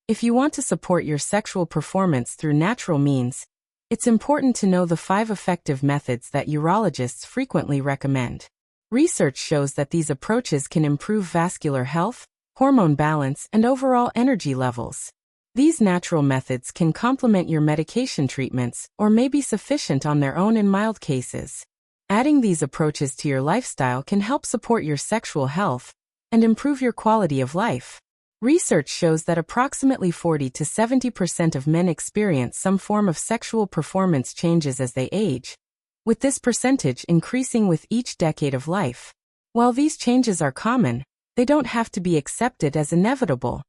If you want to support your sexual performance through natural means, it's important to know the 5 effective methods that urologists frequently recommend. Research shows that these approaches can improve vascular health, hormone balance, and overall energy levels. These natural methods can complement your medication treatments or may be sufficient on their own in mild cases. Adding these approaches to your lifestyle can help support your sexual health and improve your quality of life. Research shows that approximately 40 to 70% of men experience some form of sexual performance changes as they age, with this percentage increasing with each decade of life. While these changes are common, they don't have to be accepted as inevitable.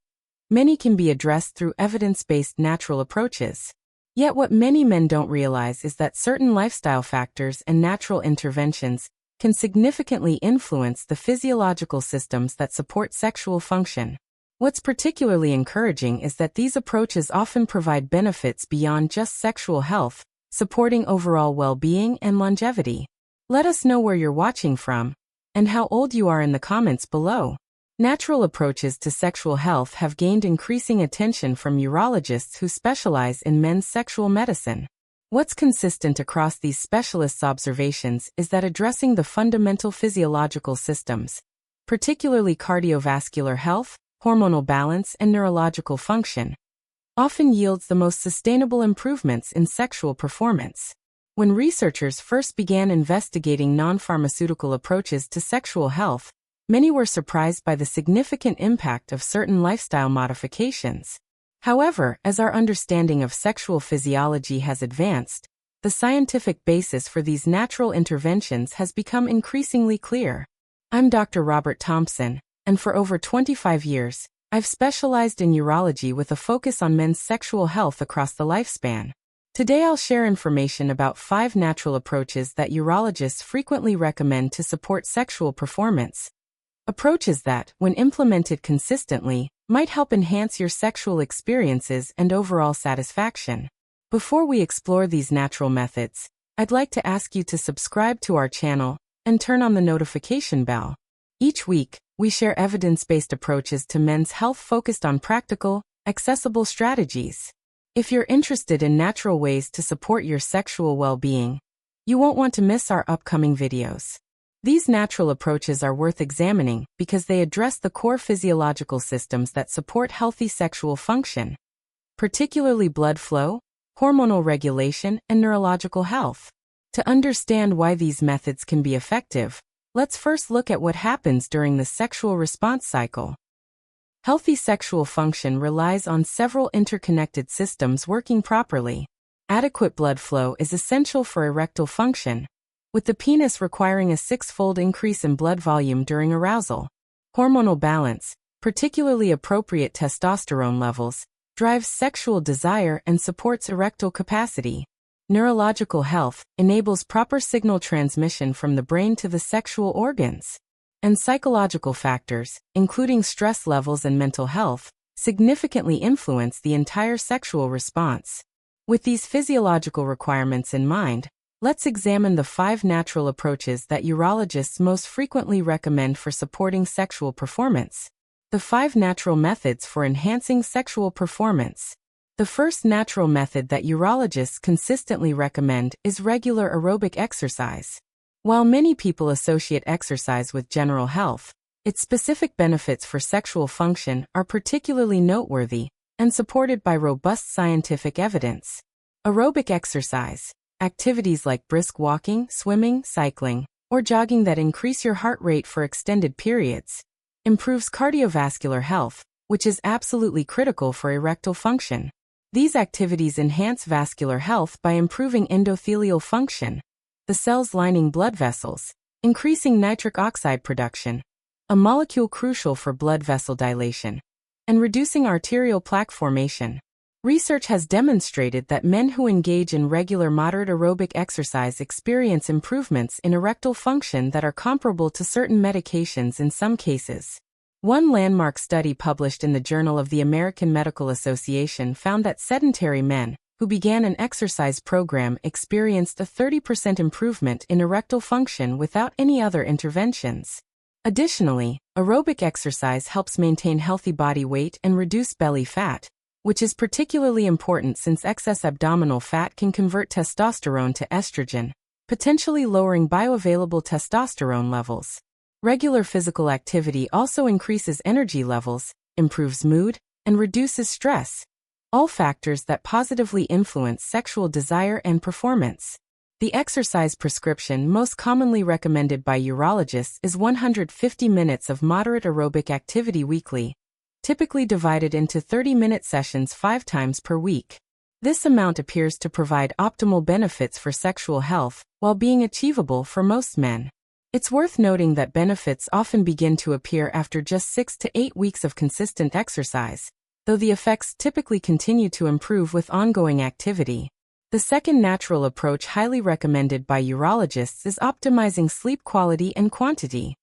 Many can be addressed through evidence-based natural approaches. Yet what many men don't realize is that certain lifestyle factors and natural interventions can significantly influence the physiological systems that support sexual function. What's particularly encouraging is that these approaches often provide benefits beyond just sexual health, supporting overall well-being and longevity. Let us know where you're watching from and how old you are in the comments below. Natural approaches to sexual health have gained increasing attention from urologists who specialize in men's sexual medicine. What's consistent across these specialists' observations is that addressing the fundamental physiological systems, particularly cardiovascular health, hormonal balance, and neurological function, often yields the most sustainable improvements in sexual performance. When researchers first began investigating non-pharmaceutical approaches to sexual health, many were surprised by the significant impact of certain lifestyle modifications. However, as our understanding of sexual physiology has advanced, the scientific basis for these natural interventions has become increasingly clear. I'm Dr. Robert Thompson, and for over 25 years, I've specialized in urology with a focus on men's sexual health across the lifespan. Today I'll share information about 5 natural approaches that urologists frequently recommend to support sexual performance. Approaches that, when implemented consistently, might help enhance your sexual experiences and overall satisfaction. Before we explore these natural methods, I'd like to ask you to subscribe to our channel and turn on the notification bell. Each week, we share evidence-based approaches to men's health focused on practical, accessible strategies. If you're interested in natural ways to support your sexual well-being, you won't want to miss our upcoming videos. These natural approaches are worth examining because they address the core physiological systems that support healthy sexual function, particularly blood flow, hormonal regulation, and neurological health. To understand why these methods can be effective, let's first look at what happens during the sexual response cycle. Healthy sexual function relies on several interconnected systems working properly. Adequate blood flow is essential for erectile function, with the penis requiring a 6-fold increase in blood volume during arousal. Hormonal balance, particularly appropriate testosterone levels, drives sexual desire and supports erectile capacity. Neurological health enables proper signal transmission from the brain to the sexual organs. And psychological factors, including stress levels and mental health, significantly influence the entire sexual response. With these physiological requirements in mind, let's examine the 5 natural approaches that urologists most frequently recommend for supporting sexual performance. The 5 natural methods for enhancing sexual performance. The first natural method that urologists consistently recommend is regular aerobic exercise. While many people associate exercise with general health, its specific benefits for sexual function are particularly noteworthy and supported by robust scientific evidence. Aerobic exercise, activities like brisk walking, swimming, cycling, or jogging that increase your heart rate for extended periods, improves cardiovascular health, which is absolutely critical for erectile function. These activities enhance vascular health by improving endothelial function, the cells lining blood vessels, increasing nitric oxide production, a molecule crucial for blood vessel dilation, and reducing arterial plaque formation. Research has demonstrated that men who engage in regular moderate aerobic exercise experience improvements in erectile function that are comparable to certain medications in some cases. One landmark study published in the Journal of the American Medical Association found that sedentary men who began an exercise program experienced a 30% improvement in erectile function without any other interventions. Additionally, aerobic exercise helps maintain healthy body weight and reduce belly fat, which is particularly important since excess abdominal fat can convert testosterone to estrogen, potentially lowering bioavailable testosterone levels. Regular physical activity also increases energy levels, improves mood, and reduces stress, all factors that positively influence sexual desire and performance. The exercise prescription most commonly recommended by urologists is 150 minutes of moderate aerobic activity weekly, typically divided into 30-minute sessions 5 times per week. This amount appears to provide optimal benefits for sexual health, while being achievable for most men. It's worth noting that benefits often begin to appear after just 6 to 8 weeks of consistent exercise, though the effects typically continue to improve with ongoing activity. The second natural approach highly recommended by urologists is optimizing sleep quality and quantity.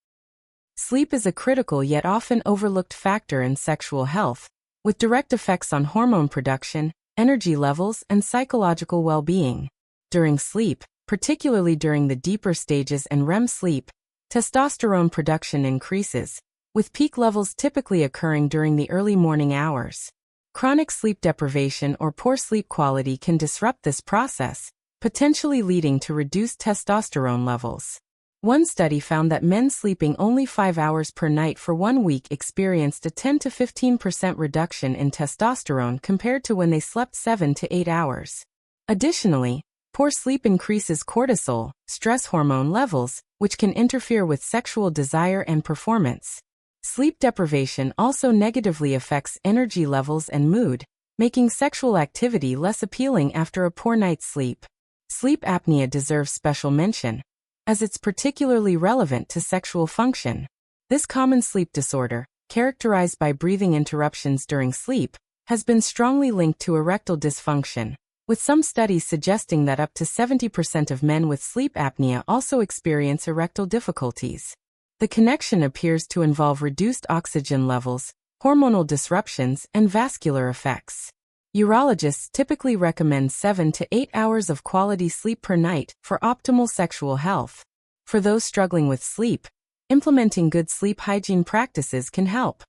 Sleep is a critical yet often overlooked factor in sexual health, with direct effects on hormone production, energy levels, and psychological well-being. During sleep, particularly during the deeper stages and REM sleep, testosterone production increases, with peak levels typically occurring during the early morning hours. Chronic sleep deprivation or poor sleep quality can disrupt this process, potentially leading to reduced testosterone levels. One study found that men sleeping only 5 hours per night for 1 week experienced a 10 to 15% reduction in testosterone compared to when they slept 7 to 8 hours. Additionally, poor sleep increases cortisol, stress hormone levels, which can interfere with sexual desire and performance. Sleep deprivation also negatively affects energy levels and mood, making sexual activity less appealing after a poor night's sleep. Sleep apnea deserves special mention, as it's particularly relevant to sexual function. This common sleep disorder, characterized by breathing interruptions during sleep, has been strongly linked to erectile dysfunction, with some studies suggesting that up to 70% of men with sleep apnea also experience erectile difficulties. The connection appears to involve reduced oxygen levels, hormonal disruptions, and vascular effects. Urologists typically recommend 7 to 8 hours of quality sleep per night for optimal sexual health. For those struggling with sleep, implementing good sleep hygiene practices can help.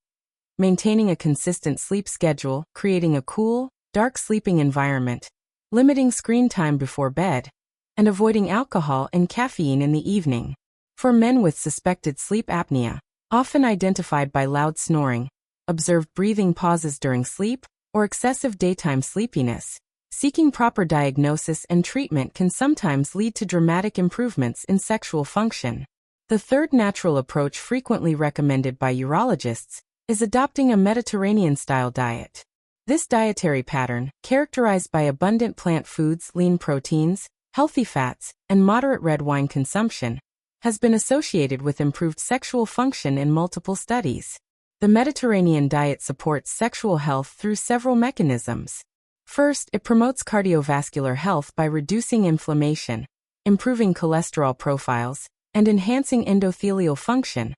Maintaining a consistent sleep schedule, creating a cool, dark sleeping environment, limiting screen time before bed, and avoiding alcohol and caffeine in the evening. For men with suspected sleep apnea, often identified by loud snoring, observed breathing pauses during sleep, or excessive daytime sleepiness, seeking proper diagnosis and treatment can sometimes lead to dramatic improvements in sexual function. The third natural approach frequently recommended by urologists is adopting a Mediterranean-style diet. This dietary pattern, characterized by abundant plant foods, lean proteins, healthy fats, and moderate red wine consumption, has been associated with improved sexual function in multiple studies. The Mediterranean diet supports sexual health through several mechanisms. First, it promotes cardiovascular health by reducing inflammation, improving cholesterol profiles, and enhancing endothelial function,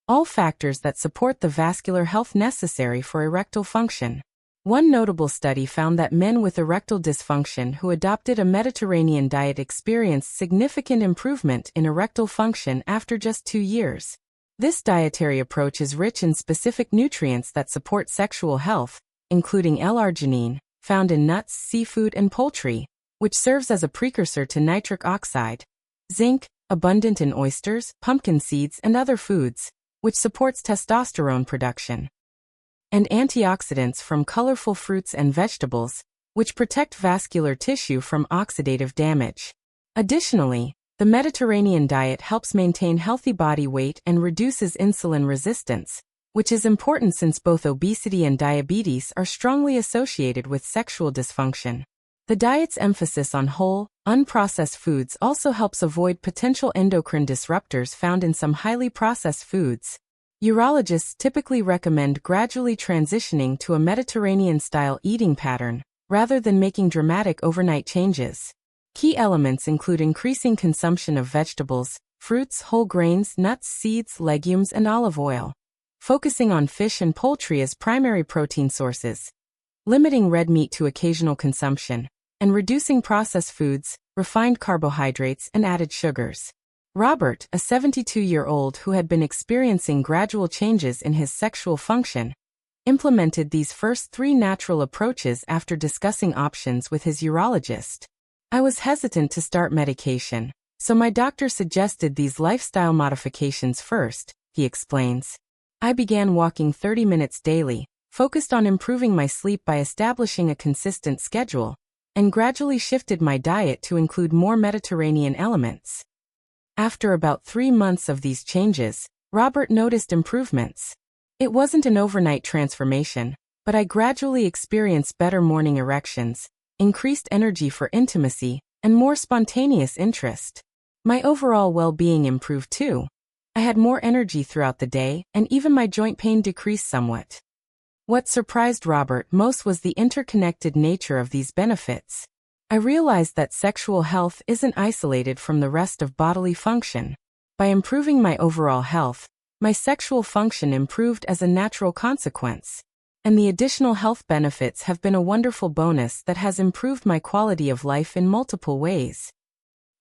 all factors that support the vascular health necessary for erectile function. One notable study found that men with erectile dysfunction who adopted a Mediterranean diet experienced significant improvement in erectile function after just 2 years. This dietary approach is rich in specific nutrients that support sexual health, including L-arginine, found in nuts, seafood, and poultry, which serves as a precursor to nitric oxide, zinc, abundant in oysters, pumpkin seeds, and other foods, which supports testosterone production, and antioxidants from colorful fruits and vegetables, which protect vascular tissue from oxidative damage. Additionally, the Mediterranean diet helps maintain healthy body weight and reduces insulin resistance, which is important since both obesity and diabetes are strongly associated with sexual dysfunction. The diet's emphasis on whole, unprocessed foods also helps avoid potential endocrine disruptors found in some highly processed foods. Urologists typically recommend gradually transitioning to a Mediterranean-style eating pattern, rather than making dramatic overnight changes. Key elements include increasing consumption of vegetables, fruits, whole grains, nuts, seeds, legumes, and olive oil, focusing on fish and poultry as primary protein sources, limiting red meat to occasional consumption, and reducing processed foods, refined carbohydrates, and added sugars. Robert, a 72-year-old who had been experiencing gradual changes in his sexual function, implemented these first 3 natural approaches after discussing options with his urologist. I was hesitant to start medication, so my doctor suggested these lifestyle modifications first, he explains. I began walking 30 minutes daily, focused on improving my sleep by establishing a consistent schedule, and gradually shifted my diet to include more Mediterranean elements. After about 3 months of these changes, Robert noticed improvements. It wasn't an overnight transformation, but I gradually experienced better morning erections, increased energy for intimacy, and more spontaneous interest. My overall well-being improved too. I had more energy throughout the day, and even my joint pain decreased somewhat. What surprised Robert most was the interconnected nature of these benefits. I realized that sexual health isn't isolated from the rest of bodily function. By improving my overall health, my sexual function improved as a natural consequence. And the additional health benefits have been a wonderful bonus that has improved my quality of life in multiple ways.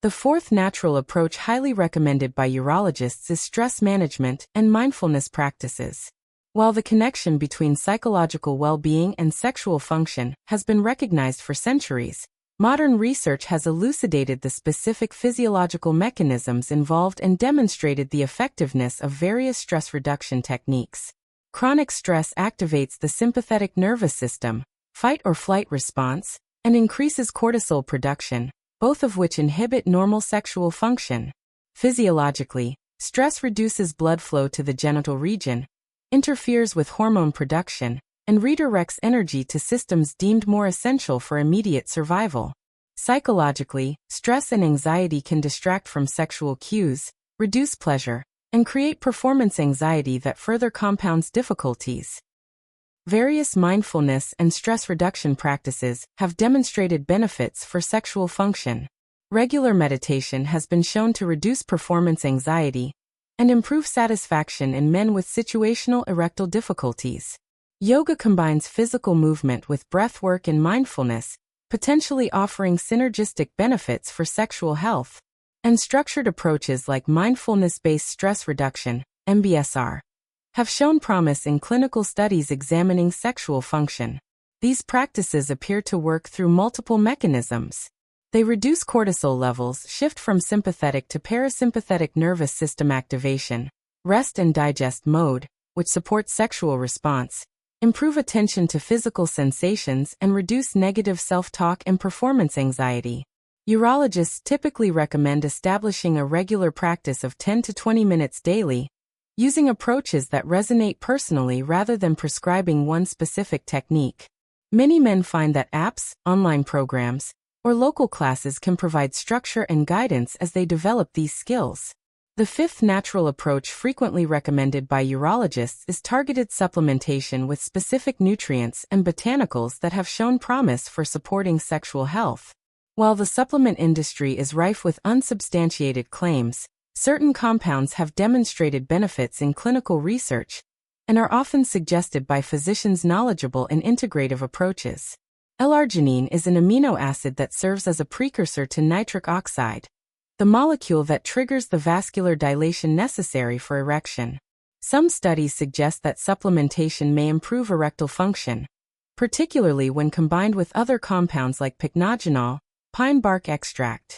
The 4th natural approach highly recommended by urologists is stress management and mindfulness practices. While the connection between psychological well-being and sexual function has been recognized for centuries, modern research has elucidated the specific physiological mechanisms involved and demonstrated the effectiveness of various stress reduction techniques. Chronic stress activates the sympathetic nervous system, fight or flight response, and increases cortisol production, both of which inhibit normal sexual function. Physiologically, stress reduces blood flow to the genital region, interferes with hormone production, and redirects energy to systems deemed more essential for immediate survival. Psychologically, stress and anxiety can distract from sexual cues, reduce pleasure, and create performance anxiety that further compounds difficulties. Various mindfulness and stress reduction practices have demonstrated benefits for sexual function. Regular meditation has been shown to reduce performance anxiety and improve satisfaction in men with situational erectile difficulties. Yoga combines physical movement with breath work and mindfulness, potentially offering synergistic benefits for sexual health. And structured approaches like mindfulness-based stress reduction, MBSR, have shown promise in clinical studies examining sexual function. These practices appear to work through multiple mechanisms. They reduce cortisol levels, shift from sympathetic to parasympathetic nervous system activation, rest and digest mode, which supports sexual response, improve attention to physical sensations, and reduce negative self-talk and performance anxiety. Urologists typically recommend establishing a regular practice of 10 to 20 minutes daily, using approaches that resonate personally rather than prescribing one specific technique. Many men find that apps, online programs, or local classes can provide structure and guidance as they develop these skills. The 5th natural approach frequently recommended by urologists is targeted supplementation with specific nutrients and botanicals that have shown promise for supporting sexual health. While the supplement industry is rife with unsubstantiated claims, certain compounds have demonstrated benefits in clinical research and are often suggested by physicians knowledgeable in integrative approaches. L-arginine is an amino acid that serves as a precursor to nitric oxide, the molecule that triggers the vascular dilation necessary for erection. Some studies suggest that supplementation may improve erectile function, particularly when combined with other compounds like pycnogenol, pine bark extract.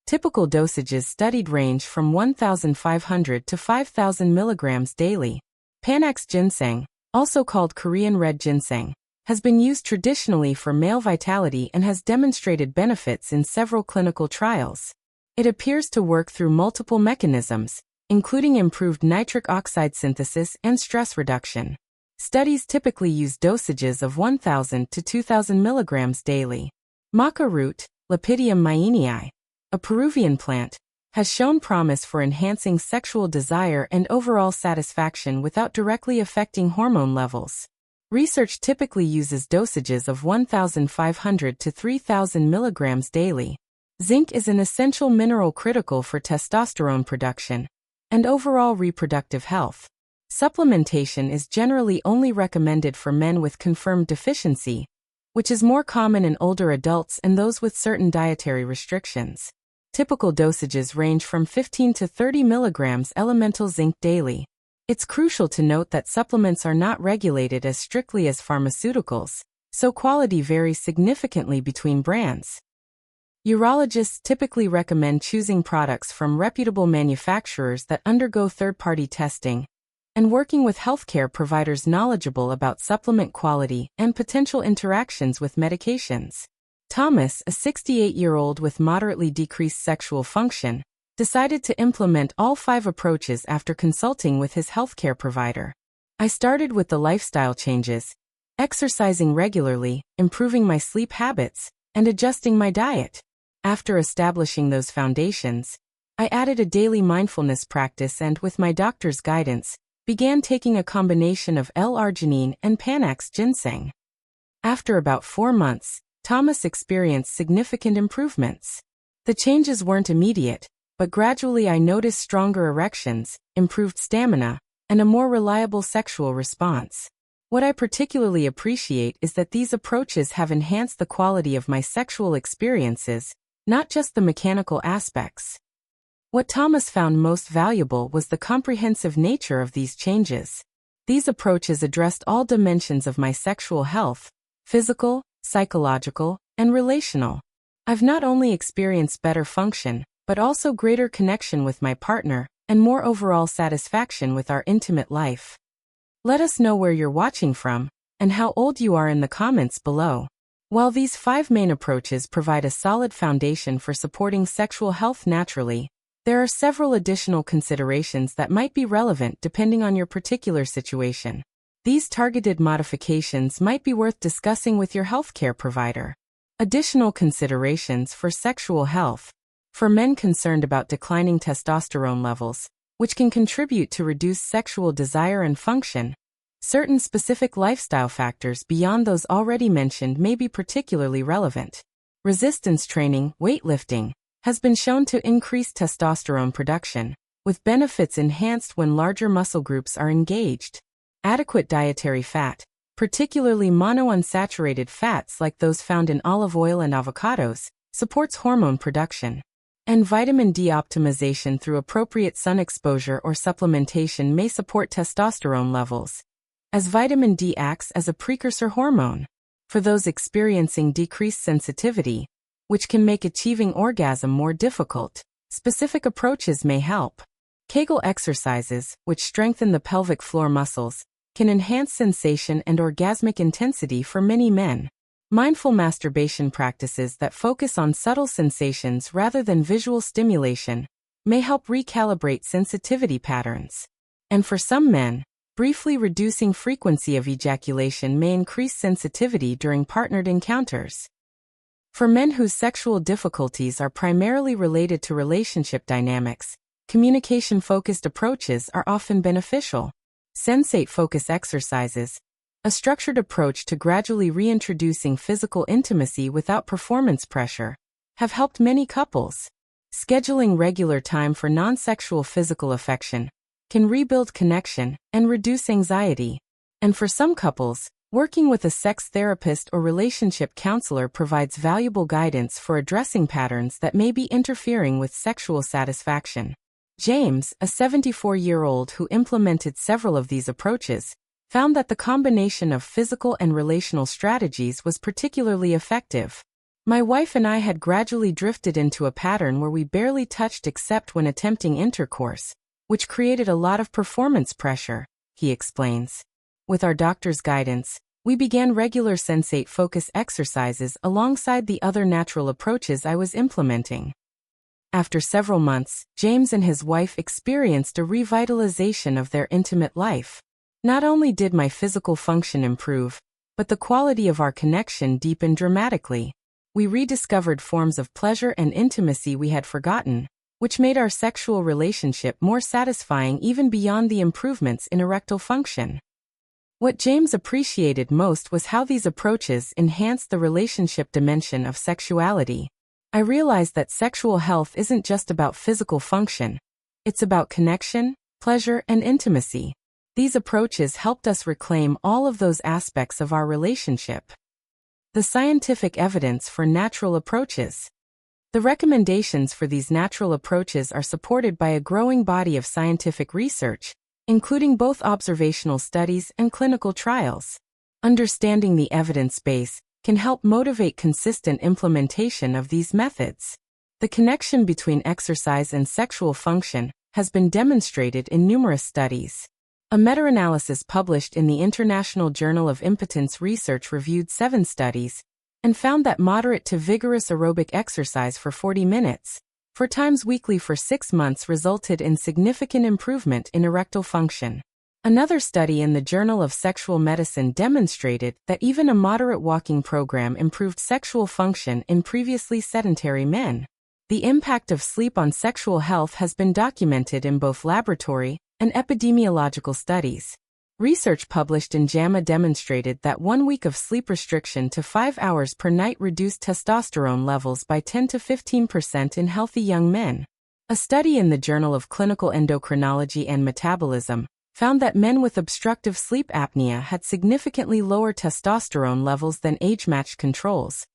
Typical dosages studied range from 1,500 to 5,000 milligrams daily. Panax ginseng, also called Korean red ginseng, has been used traditionally for male vitality and has demonstrated benefits in several clinical trials. It appears to work through multiple mechanisms, including improved nitric oxide synthesis and stress reduction. Studies typically use dosages of 1,000 to 2,000 milligrams daily. Maca root, Lepidium myeanii, a Peruvian plant, has shown promise for enhancing sexual desire and overall satisfaction without directly affecting hormone levels. Research typically uses dosages of 1,500 to 3,000 milligrams daily. Zinc is an essential mineral critical for testosterone production and overall reproductive health. Supplementation is generally only recommended for men with confirmed deficiency, which is more common in older adults and those with certain dietary restrictions. Typical dosages range from 15 to 30 milligrams elemental zinc daily. It's crucial to note that supplements are not regulated as strictly as pharmaceuticals, so quality varies significantly between brands. Urologists typically recommend choosing products from reputable manufacturers that undergo third-party testing, and working with healthcare providers knowledgeable about supplement quality and potential interactions with medications. Thomas, a 68-year-old with moderately decreased sexual function, decided to implement all 5 approaches after consulting with his healthcare provider. I started with the lifestyle changes, exercising regularly, improving my sleep habits, and adjusting my diet. After establishing those foundations, I added a daily mindfulness practice and, with my doctor's guidance, began taking a combination of L-arginine and Panax ginseng. After about 4 months, Thomas experienced significant improvements. The changes weren't immediate, but gradually I noticed stronger erections, improved stamina, and a more reliable sexual response. What I particularly appreciate is that these approaches have enhanced the quality of my sexual experiences, not just the mechanical aspects. What Thomas found most valuable was the comprehensive nature of these changes. These approaches addressed all dimensions of my sexual health: physical, psychological, and relational. I've not only experienced better function, but also greater connection with my partner, and more overall satisfaction with our intimate life. Let us know where you're watching from, and how old you are in the comments below. While these 5 main approaches provide a solid foundation for supporting sexual health naturally, there are several additional considerations that might be relevant depending on your particular situation. These targeted modifications might be worth discussing with your healthcare provider. Additional considerations for sexual health. For men concerned about declining testosterone levels, which can contribute to reduced sexual desire and function, certain specific lifestyle factors beyond those already mentioned may be particularly relevant. Resistance training, weightlifting, has been shown to increase testosterone production, with benefits enhanced when larger muscle groups are engaged. Adequate dietary fat, particularly monounsaturated fats like those found in olive oil and avocados, supports hormone production. And vitamin D optimization through appropriate sun exposure or supplementation may support testosterone levels, as vitamin D acts as a precursor hormone. For those experiencing decreased sensitivity, which can make achieving orgasm more difficult, specific approaches may help. Kegel exercises, which strengthen the pelvic floor muscles, can enhance sensation and orgasmic intensity for many men. Mindful masturbation practices that focus on subtle sensations rather than visual stimulation may help recalibrate sensitivity patterns. And for some men, briefly reducing frequency of ejaculation may increase sensitivity during partnered encounters. For men whose sexual difficulties are primarily related to relationship dynamics, communication-focused approaches are often beneficial. Sensate focus exercises, a structured approach to gradually reintroducing physical intimacy without performance pressure, have helped many couples. Scheduling regular time for non-sexual physical affection can rebuild connection and reduce anxiety. And for some couples, working with a sex therapist or relationship counselor provides valuable guidance for addressing patterns that may be interfering with sexual satisfaction. James, a 74-year-old who implemented several of these approaches, found that the combination of physical and relational strategies was particularly effective. My wife and I had gradually drifted into a pattern where we barely touched except when attempting intercourse, which created a lot of performance pressure, he explains. With our doctor's guidance, we began regular sensate focus exercises alongside the other natural approaches I was implementing. After several months, James and his wife experienced a revitalization of their intimate life. Not only did my physical function improve, but the quality of our connection deepened dramatically. We rediscovered forms of pleasure and intimacy we had forgotten, which made our sexual relationship more satisfying even beyond the improvements in erectile function. What James appreciated most was how these approaches enhanced the relationship dimension of sexuality. I realized that sexual health isn't just about physical function. It's about connection, pleasure, and intimacy. These approaches helped us reclaim all of those aspects of our relationship. The scientific evidence for natural approaches. The recommendations for these natural approaches are supported by a growing body of scientific research, including both observational studies and clinical trials. Understanding the evidence base can help motivate consistent implementation of these methods. The connection between exercise and sexual function has been demonstrated in numerous studies. A meta-analysis published in the International Journal of Impotence Research reviewed 7 studies and found that moderate to vigorous aerobic exercise for 40 minutes, 4 times weekly for 6 months resulted in significant improvement in erectile function. Another study in the Journal of Sexual Medicine demonstrated that even a moderate walking program improved sexual function in previously sedentary men. The impact of sleep on sexual health has been documented in both laboratory and epidemiological studies. Research published in JAMA demonstrated that 1 week of sleep restriction to 5 hours per night reduced testosterone levels by 10 to 15% in healthy young men. A study in the Journal of Clinical Endocrinology and Metabolism found that men with obstructive sleep apnea had significantly lower testosterone levels than age-matched controls,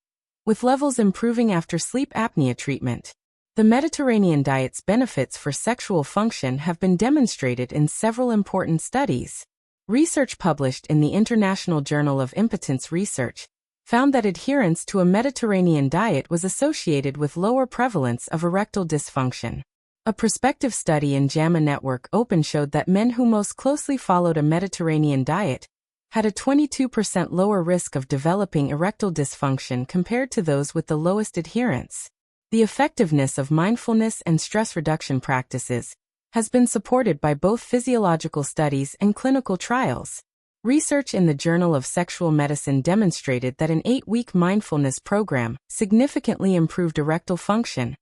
with levels improving after sleep apnea treatment. The Mediterranean diet's benefits for sexual function have been demonstrated in several important studies. Research published in the International Journal of Impotence Research found that adherence to a Mediterranean diet was associated with lower prevalence of erectile dysfunction. A prospective study in JAMA Network Open showed that men who most closely followed a Mediterranean diet had a 22% lower risk of developing erectile dysfunction compared to those with the lowest adherence. The effectiveness of mindfulness and stress reduction practices has been supported by both physiological studies and clinical trials. Research in the Journal of Sexual Medicine demonstrated that an 8-week mindfulness program significantly improved erectile function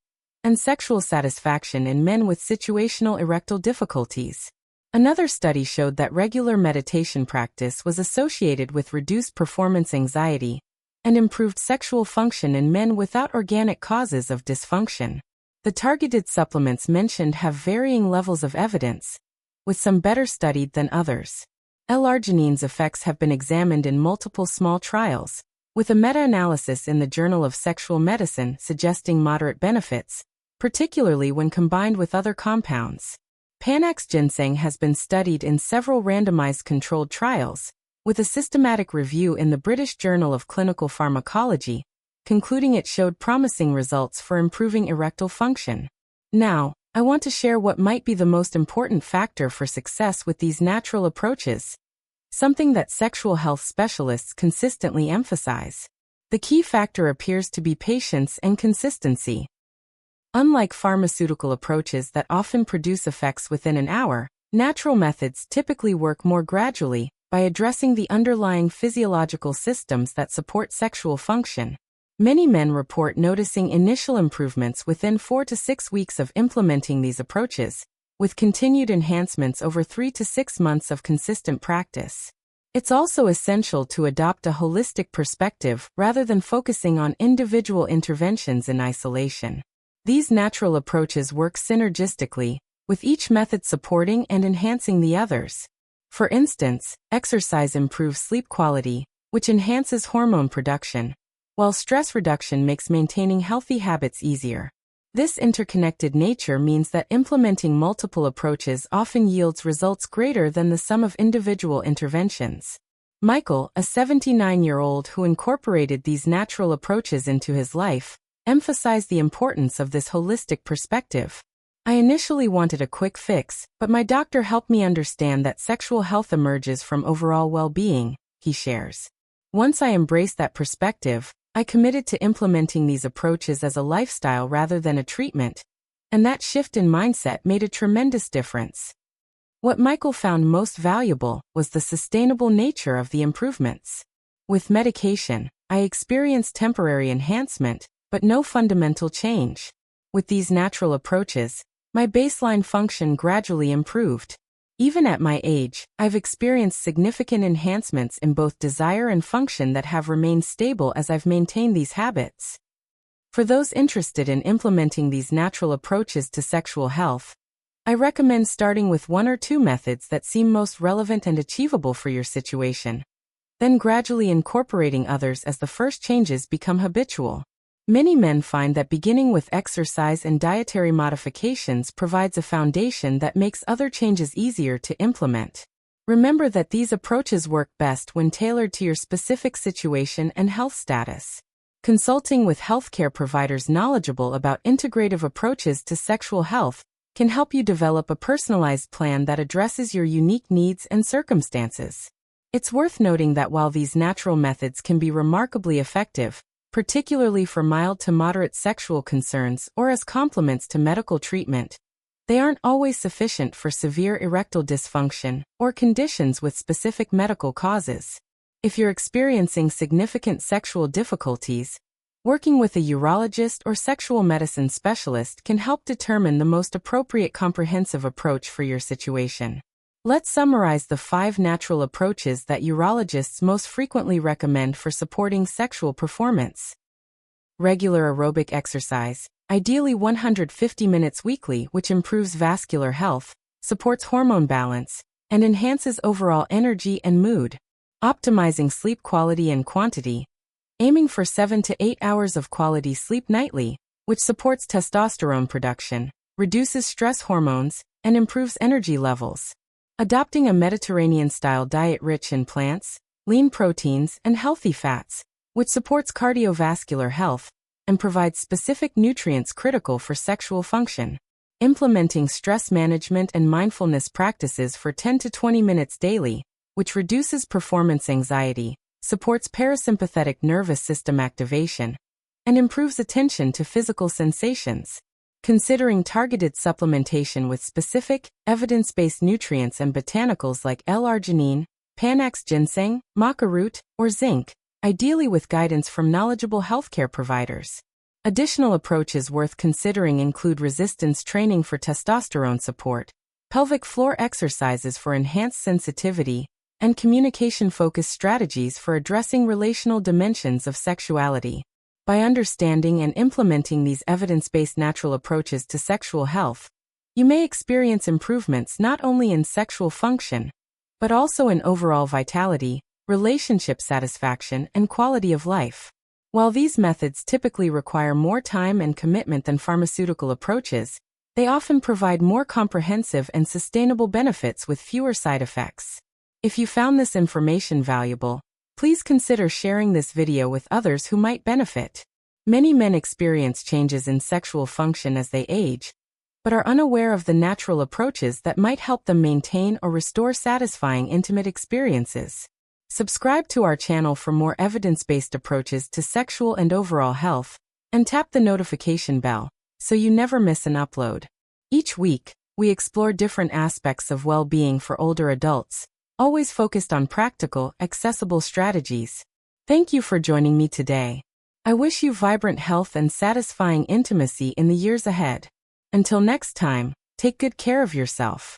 and sexual satisfaction in men with situational erectile difficulties. Another study showed that regular meditation practice was associated with reduced performance anxiety and improved sexual function in men without organic causes of dysfunction. The targeted supplements mentioned have varying levels of evidence, with some better studied than others. L-arginine's effects have been examined in multiple small trials, with a meta-analysis in the Journal of Sexual Medicine suggesting moderate benefits, particularly when combined with other compounds. Panax ginseng has been studied in several randomized controlled trials, with a systematic review in the British Journal of Clinical Pharmacology, concluding it showed promising results for improving erectile function. Now, I want to share what might be the most important factor for success with these natural approaches, something that sexual health specialists consistently emphasize. The key factor appears to be patience and consistency. Unlike pharmaceutical approaches that often produce effects within an hour, natural methods typically work more gradually by addressing the underlying physiological systems that support sexual function. Many men report noticing initial improvements within 4 to 6 weeks of implementing these approaches, with continued enhancements over 3 to 6 months of consistent practice. It's also essential to adopt a holistic perspective rather than focusing on individual interventions in isolation. These natural approaches work synergistically, with each method supporting and enhancing the others. For instance, exercise improves sleep quality, which enhances hormone production, while stress reduction makes maintaining healthy habits easier. This interconnected nature means that implementing multiple approaches often yields results greater than the sum of individual interventions. Michael, a 79-year-old who incorporated these natural approaches into his life, emphasized the importance of this holistic perspective. I initially wanted a quick fix, but my doctor helped me understand that sexual health emerges from overall well-being, he shares. Once I embraced that perspective, I committed to implementing these approaches as a lifestyle rather than a treatment, and that shift in mindset made a tremendous difference. What Michael found most valuable was the sustainable nature of the improvements. With medication, I experienced temporary enhancement, but no fundamental change. With these natural approaches, my baseline function gradually improved. Even at my age, I've experienced significant enhancements in both desire and function that have remained stable as I've maintained these habits. For those interested in implementing these natural approaches to sexual health, I recommend starting with 1 or 2 methods that seem most relevant and achievable for your situation, then gradually incorporating others as the first changes become habitual. Many men find that beginning with exercise and dietary modifications provides a foundation that makes other changes easier to implement. Remember that these approaches work best when tailored to your specific situation and health status. Consulting with healthcare providers knowledgeable about integrative approaches to sexual health can help you develop a personalized plan that addresses your unique needs and circumstances. It's worth noting that while these natural methods can be remarkably effective, particularly for mild to moderate sexual concerns or as complements to medical treatment, they aren't always sufficient for severe erectile dysfunction or conditions with specific medical causes. If you're experiencing significant sexual difficulties, working with a urologist or sexual medicine specialist can help determine the most appropriate comprehensive approach for your situation. Let's summarize the 5 natural approaches that urologists most frequently recommend for supporting sexual performance. Regular aerobic exercise, ideally 150 minutes weekly, which improves vascular health, supports hormone balance, and enhances overall energy and mood. Optimizing sleep quality and quantity, aiming for 7 to 8 hours of quality sleep nightly, which supports testosterone production, reduces stress hormones, and improves energy levels. Adopting a Mediterranean-style diet rich in plants, lean proteins, and healthy fats, which supports cardiovascular health and provides specific nutrients critical for sexual function. Implementing stress management and mindfulness practices for 10 to 20 minutes daily, which reduces performance anxiety, supports parasympathetic nervous system activation, and improves attention to physical sensations. Considering targeted supplementation with specific, evidence-based nutrients and botanicals like L-arginine, Panax ginseng, maca root, or zinc, ideally with guidance from knowledgeable healthcare providers. Additional approaches worth considering include resistance training for testosterone support, pelvic floor exercises for enhanced sensitivity, and communication-focused strategies for addressing relational dimensions of sexuality. By understanding and implementing these evidence-based natural approaches to sexual health, you may experience improvements not only in sexual function, but also in overall vitality, relationship satisfaction, and quality of life. While these methods typically require more time and commitment than pharmaceutical approaches, they often provide more comprehensive and sustainable benefits with fewer side effects. If you found this information valuable, please consider sharing this video with others who might benefit. Many men experience changes in sexual function as they age, but are unaware of the natural approaches that might help them maintain or restore satisfying intimate experiences. Subscribe to our channel for more evidence-based approaches to sexual and overall health, and tap the notification bell so you never miss an upload. Each week, we explore different aspects of well-being for older adults, always focused on practical, accessible strategies. Thank you for joining me today. I wish you vibrant health and satisfying intimacy in the years ahead. Until next time, take good care of yourself.